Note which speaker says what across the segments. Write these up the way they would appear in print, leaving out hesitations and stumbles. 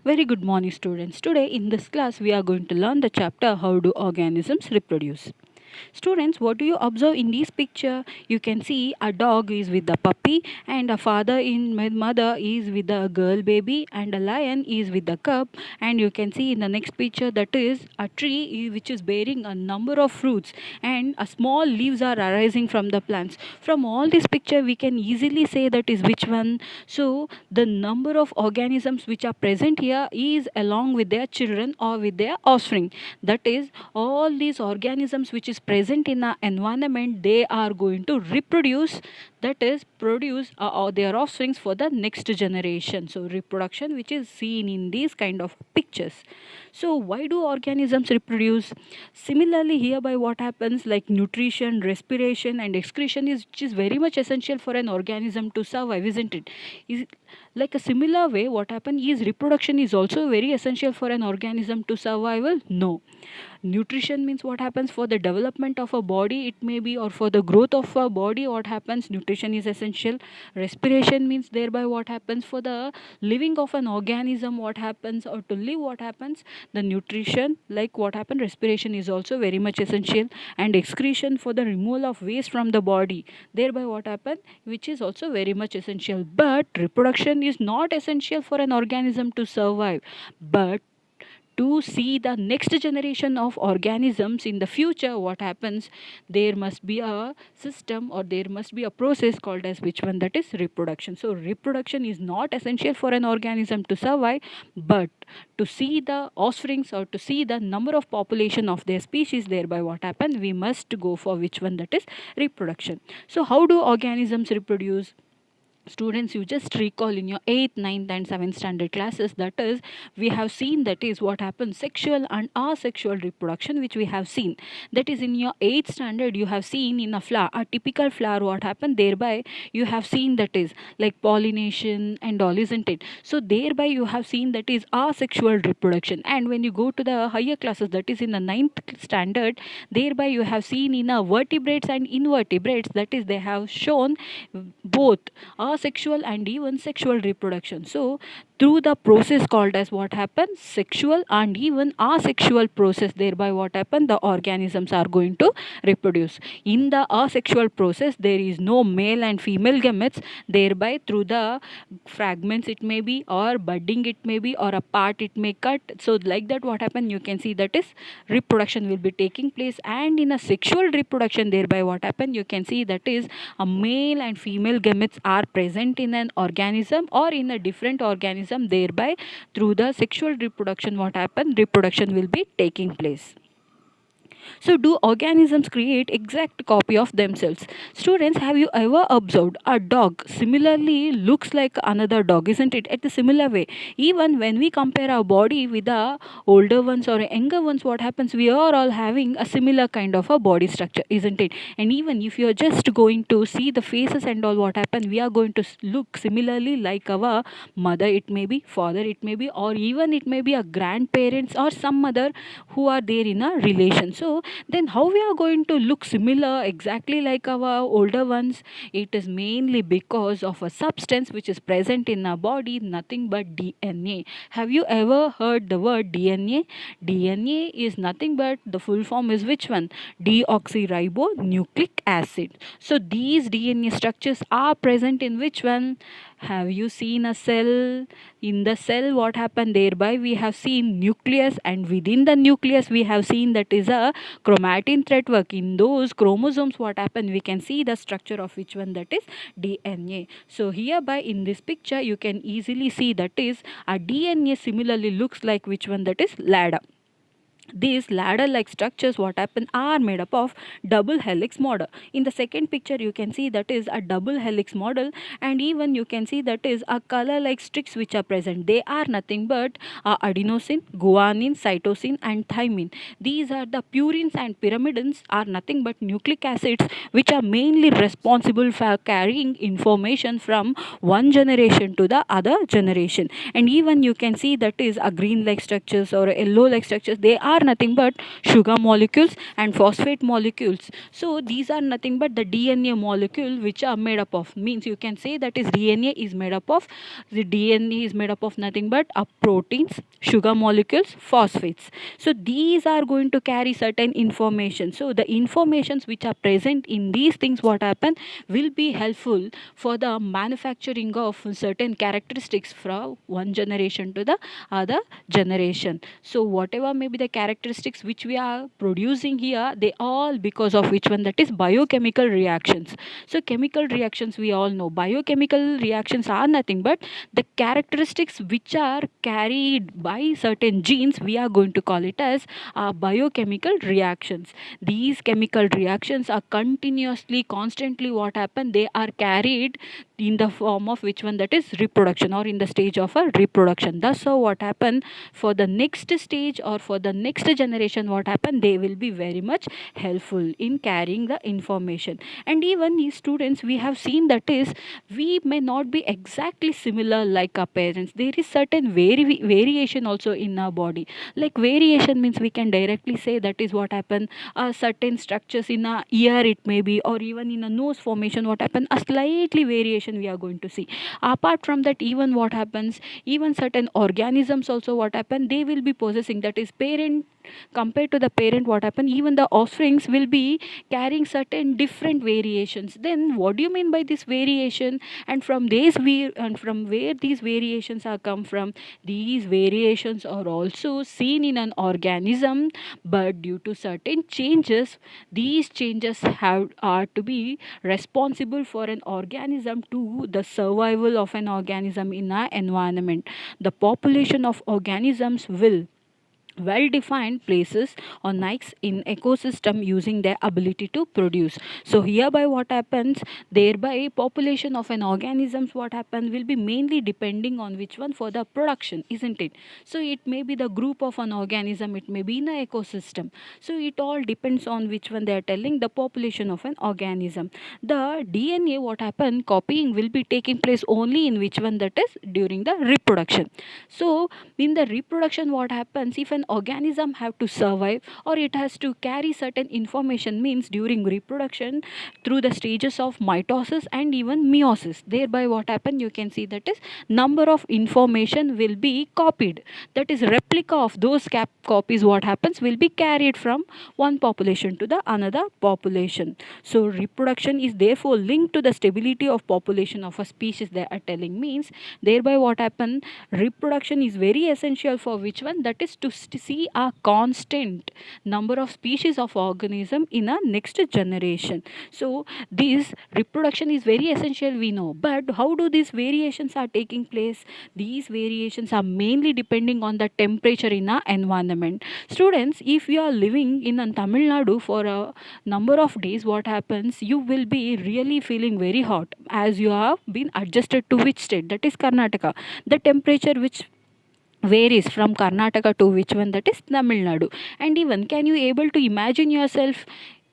Speaker 1: Very good morning, students. Today in this class, we are going to learn the chapter How Do Organisms Reproduce. Students, what do you observe in this picture? You can see a dog is with the puppy, and a father in my mother is with the girl baby, and a lion is with the cub. And you can see in the next picture that is a tree which is bearing a number of fruits, and a small leaves are arising from the plants. From all this picture, we can easily say that is which one. So the number of organisms which are present here is along with their children or with their offspring. That is, all these organisms which is present in the environment, they are going to reproduce, that is produce their offsprings for the next generation. So reproduction which is seen in these kind of pictures. So why do organisms reproduce? Similarly, hereby what happens, like nutrition, respiration and excretion is which is very much essential for an organism to survive, isn't it? Is like a similar way, what happens is reproduction is also very essential for an organism to survival? No. Nutrition means what happens for the development of a body, it may be, or for the growth of a body, what happens, nutrition is essential. Respiration means thereby what happens for the living of an organism, what happens, or to live, what happens, the nutrition, like what happens, respiration is also very much essential. And excretion for the removal of waste from the body, thereby what happens, which is also very much essential. But reproduction is not essential for an organism to survive. But to see the next generation of organisms in the future, what happens, there must be a system or there must be a process called as which one, that is reproduction. So reproduction is not essential for an organism to survive, but to see the offsprings or to see the number of population of their species, thereby what happens, we must go for which one, that is reproduction. So how do organisms reproduce? Students, you just recall in your 8th, ninth, and 7th standard classes, that is, we have seen that is what happens, sexual and asexual reproduction, which we have seen. That is, in your 8th standard, you have seen in a flower, a typical flower, what happened, thereby you have seen that is like pollination and all, isn't it? So thereby you have seen that is asexual reproduction. And when you go to the higher classes, that is in the 9th standard, thereby you have seen in a vertebrates and invertebrates, that is, they have shown both asexual and even sexual reproduction. So through the process called as what happens, sexual and even asexual process, thereby what happens, the organisms are going to reproduce. In the asexual process, there is no male and female gametes, thereby through the fragments it may be, or budding it may be, or a part it may cut. So like that, what happens, you can see that is reproduction will be taking place. And in a sexual reproduction, thereby what happens, you can see that is a male and female gametes are present in an organism or in a different organism, thereby through the sexual reproduction, what happens, reproduction will be taking place. So, do organisms create exact copy of themselves? Students, have you ever observed a dog similarly looks like another dog, isn't it? At the similar way, even when we compare our body with the older ones or younger ones, what happens? We are all having a similar kind of a body structure, isn't it? And even if you are just going to see the faces and all, what happens? We are going to look similarly like our mother, it may be, father, it may be, or even it may be a grandparents or some other who are there in a relation. So then how we are going to look similar exactly like our older ones? It is mainly because of a substance which is present in our body, nothing but DNA. Have you ever heard the word DNA? DNA is nothing but the full form is which one? Deoxyribonucleic acid. So these DNA structures are present in which one? Have you seen a cell? In the cell, what happened, thereby we have seen nucleus, and within the nucleus we have seen that is a chromatin thread work. In those chromosomes, what happened, we can see the structure of which one, that is DNA. So hereby in this picture you can easily see that is a DNA similarly looks like which one, that is ladder. These ladder like structures, what happen, are made up of double helix model. In the second picture you can see that is a double helix model, and even you can see that is a color like streaks which are present. They are nothing but adenosine, guanine, cytosine and thymine. These are the purines, and pyrimidines are nothing but nucleic acids which are mainly responsible for carrying information from one generation to the other generation. And even you can see that is a green like structures or a yellow like structures, they are are nothing but sugar molecules and phosphate molecules. So these are nothing but the DNA molecule which are made up of, means you can say that is DNA is made up of, the DNA is made up of nothing but proteins, sugar molecules, phosphates. So these are going to carry certain information. So the informations which are present in these things, what happen, will be helpful for the manufacturing of certain characteristics from one generation to the other generation. So whatever may be the characteristics which we are producing here, they all because of which one, that is biochemical reactions. So chemical reactions, we all know biochemical reactions are nothing but the characteristics which are carried by certain genes, we are going to call it as biochemical reactions. These chemical reactions are continuously, constantly, what happen, they are carried in the form of which one, that is reproduction, or in the stage of a reproduction. Thus so what happen, for the next stage or for the next generation, what happen, they will be very much helpful in carrying the information. And even these students, we have seen that is, we may not be exactly similar like our parents. There is certain variation also in our body. Like variation means we can directly say that is what happen, certain structures in a ear it may be, or even in a nose formation, what happen, a slightly variation we are going to see. Apart from that, even what happens, even certain organisms also, what happen, they will be possessing, that is parent, compared to the parent, what happen, even the offsprings will be carrying certain different variations. Then what do you mean by this variation, and from these we, and from where these variations are come from? These variations are also seen in an organism, but due to certain changes, these changes have are to be responsible for an organism to the survival of an organism in our environment. The population of organisms will well defined places or niches in ecosystem using their ability to produce. So hereby what happens, thereby population of an organisms, what happens, will be mainly depending on which one, for the production, isn't it? So it may be the group of an organism, it may be in a ecosystem. So it all depends on which one they are telling, the population of an organism. The DNA, what happen, copying will be taking place only in which one, that is during the reproduction. So in the reproduction, what happens, if an organism have to survive, or it has to carry certain information, means during reproduction, through the stages of mitosis and even meiosis, thereby what happen, you can see that is number of information will be copied, that is replica of those copies, what happens, will be carried from one population to the another population. So reproduction is therefore linked to the stability of population of a species, they are telling, means thereby what happen, reproduction is very essential for which one, that is to see a constant number of species of organism in a next generation. So this reproduction is very essential, we know, but how do these variations are taking place? These variations are mainly depending on the temperature in our environment. Students, if you are living in a Tamil Nadu for a number of days, what happens, you will be really feeling very hot, as you have been adjusted to which state, that is Karnataka. The temperature which varies from Karnataka to which one, that is Tamil Nadu. And even can you able to imagine yourself,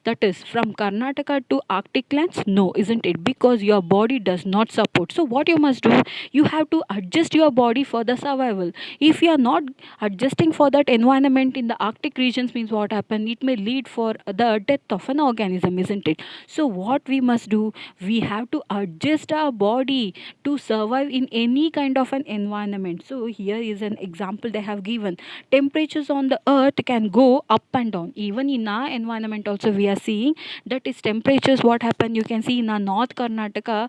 Speaker 1: that is from Karnataka to Arctic lands? No, isn't it? Because your body does not support. So what you must do, you have to adjust your body for the survival. If you are not adjusting for that environment in the Arctic regions, means what happen, it may lead for the death of an organism, isn't it? So what we must do, we have to adjust our body to survive in any kind of an environment. So here is an example they have given. Temperatures on the earth can go up and down. Even in our environment also we are seeing that is temperatures, what happen, you can see in our North Karnataka,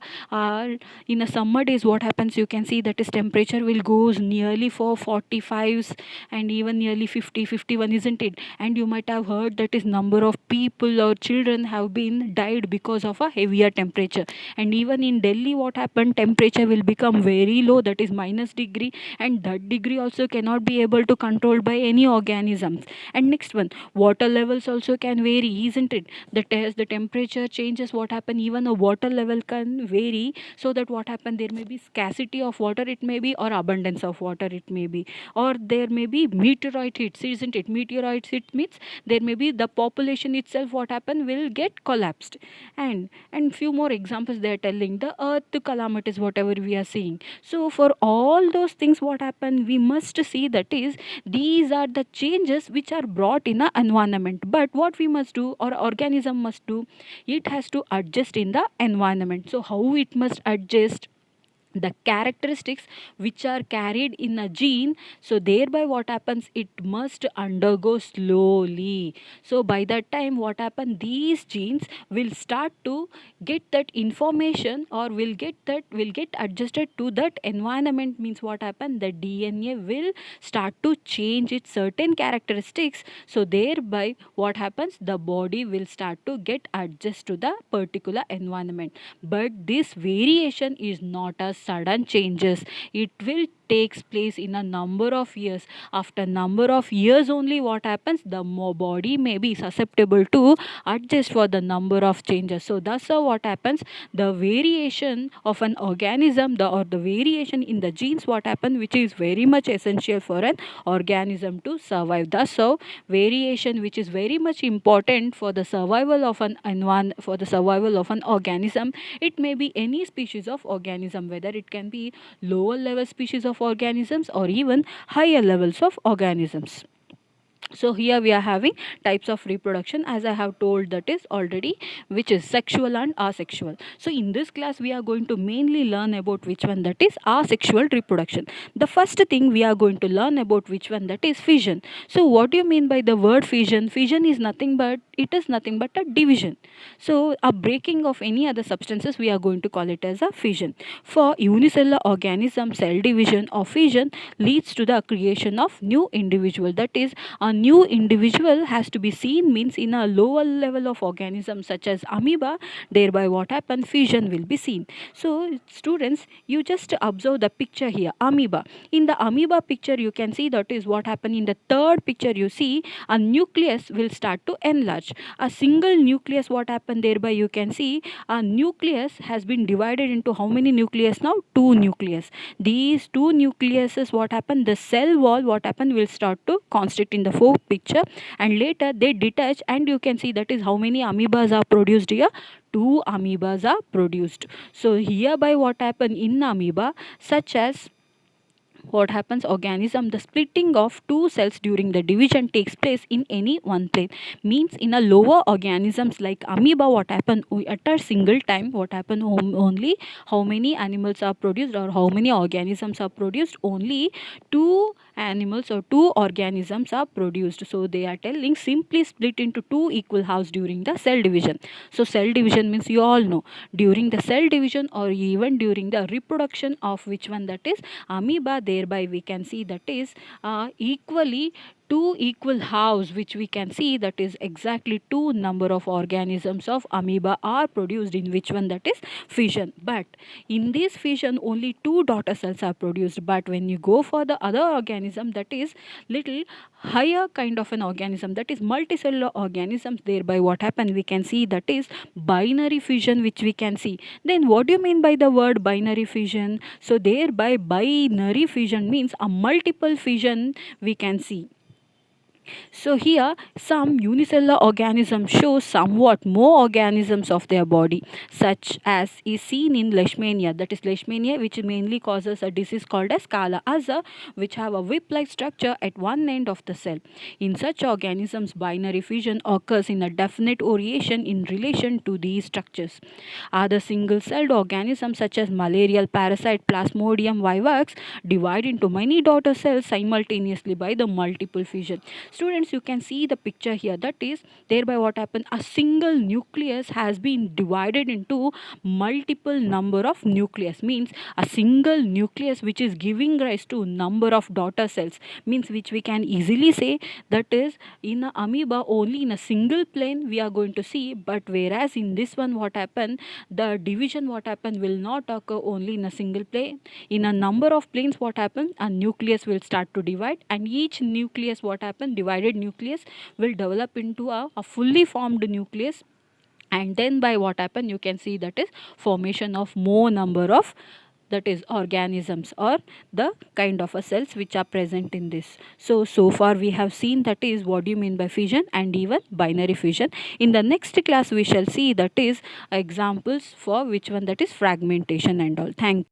Speaker 1: in the summer days, what happens, you can see that is temperature will goes nearly for 45s and even nearly 50, 51, isn't it? And you might have heard that is number of people or children have been died because of a heavier temperature. And even in Delhi, what happened, temperature will become very low, that is minus degree, and that degree also cannot be able to control by any organisms. And next one, water levels also can vary, isn't isn't it? As the temperature changes, what happen, even a water level can vary, so that what happen, there may be scarcity of water, it may be, or abundance of water, it may be, or there may be meteorite hits, isn't it? Meteorite hit means there may be the population itself, what happen, will get collapsed. And few more examples they are telling, the earth calamities whatever we are seeing. So for all those things, what happen, we must see that is, these are the changes which are brought in the environment. But what we must do, or organism must do, it has to adjust in the environment. So how it must adjust? The characteristics which are carried in a gene, so thereby what happens, it must undergo slowly. So by that time, what happen, these genes will start to get that information, or will get adjusted to that environment. Means what happen, the DNA will start to change its certain characteristics. So thereby what happens, the body will start to get adjust to the particular environment. But this variation is not a sudden changes, it will takes place in a number of years. After number of years only, what happens, the body may be susceptible to adjust for the number of changes. So thus what happens, the variation of an organism, or the variation in the genes, what happen, which is very much essential for an organism to survive. Thus variation, which is very much important for the survival of for the survival of an organism. It may be any species of organism, whether it can be lower level species of organisms, or even higher levels of organisms. So here we are having types of reproduction, as I have told that is already, which is sexual and asexual. So in this class we are going to mainly learn about which one, that is asexual reproduction. The first thing we are going to learn about which one, that is fission. So what do you mean by the word fission? Fission is nothing but, it is nothing but a division. So a breaking of any other substances, we are going to call it as a fission. For unicellular organism, cell division or fission leads to the creation of new individual. That is, a new individual has to be seen, means in a lower level of organism such as amoeba, thereby what happen, fission will be seen. So students, you just observe the picture here, amoeba. In the amoeba picture you can see that is what happen. In the third picture you see a nucleus will start to enlarge. A single nucleus, what happen, thereby you can see a nucleus has been divided into how many nucleus now, two nucleus. These two nucleuses, what happen, the cell wall, what happen, will start to constitute in the fourth picture, and later they detach, and you can see that is how many amoebas are produced here, two amoebas are produced. So hereby what happen in amoeba, such as what happens, organism, the splitting of two cells during the division takes place in any one plane. Means in a lower organisms like amoeba, what happen, at a single time, what happen, only how many animals are produced, or how many organisms are produced, only two animals or two organisms are produced. So they are telling, simply split into two equal halves during the cell division. So cell division means, you all know, during the cell division, or even during the reproduction of which one, that is amoeba, thereby we can see that is equally two equal halves, which we can see that is exactly two number of organisms of amoeba are produced, in which one, that is fission. But in this fission only two daughter cells are produced. But when you go for the other organism, that is little higher kind of an organism, that is multicellular organisms, thereby what happen, we can see that is binary fission, which we can see. Then what do you mean by the word binary fission? So thereby binary fission means a multiple fission we can see. So here some unicellular organisms show somewhat more organisms of their body, such as is seen in Leishmania. That is Leishmania, which mainly causes a disease called as Kala Azar, which have a whip-like structure at one end of the cell. In such organisms, binary fission occurs in a definite variation in relation to these structures. Other single-celled organisms such as malarial parasite Plasmodium vivax divide into many daughter cells simultaneously by the multiple fission. Students, you can see the picture here, that is thereby what happened, a single nucleus has been divided into multiple number of nucleus. Means a single nucleus which is giving rise to number of daughter cells, means which we can easily say that is in a amoeba only in a single plane we are going to see. But whereas in this one, what happened, the division what happened will not occur only in a single plane. In a number of planes, what happened, a nucleus will start to divide, and each nucleus what happened, divided nucleus will develop into a fully formed nucleus, and then by what happen, you can see that is formation of more number of, that is organisms, or the kind of a cells which are present in this. So far we have seen that is what do you mean by fission and even binary fission. In the next class we shall see that is examples for which one, that is fragmentation and all. Thank